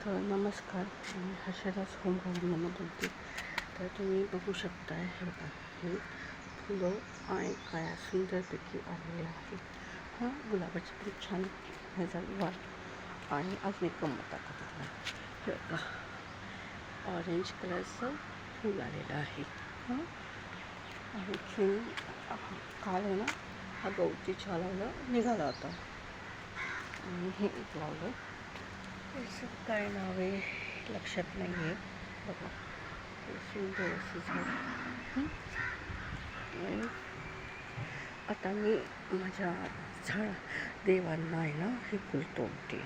तर नमस्कार, मी हर्षदास होम गार्डनमधून बोलते. तर तुम्ही बघू शकताय, हे बघा, हे फुलं आणि काया सुंदरपैकी आलेले आहे. हां, गुलाबाची पण छान ह्याचा वाट आणि अजून एक गंमत दाखवतो. हे बघा, ऑरेंज कलरचं फूल आलेलं आहे. हां, आणखी काल आहे ना, हा गवतीच्या लावलं निघाला होता आणि हे एक लावलं. त्याचं काय नाव आहे लक्षात नाही आहे. बघा, हे सुंदर असं झाड. आणि आता मी माझ्या देवांना आहे ना हे फुल तोडते.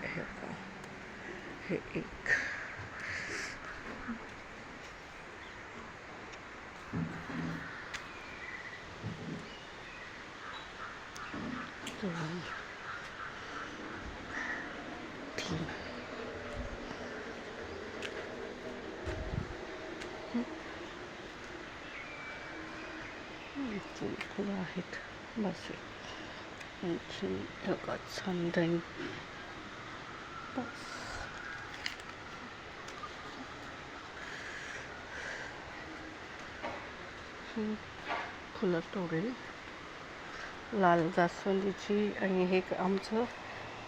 हे बघा, हे एक दोन तीन तीन फुलं आहेत. बस आणखी बघा चांदणी. बस फुलं तोडेल. लाल जास्वंदीची आणि हे आमचं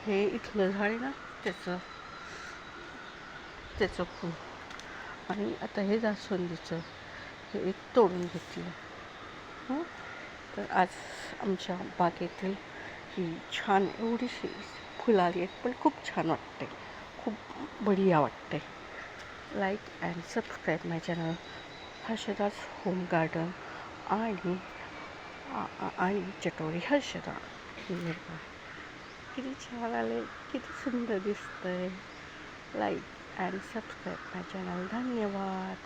हे इथलं झाड आहे ना त्याचं फूल. आणि आता हे जास्वंदीचं हे एक तोडून घेतलं. तर आज आमच्या बागेतील ही छान एवढीशी फुलं आली आहेत, पण खूप छान वाटते, खूप बढिया वाटते. Like and subscribe my channel हर्षदास होम गार्डन आणि चटोरी हर्षदा. किती छान आले, किती सुंदर दिसतंय. Like and subscribe my channel. धन्यवाद.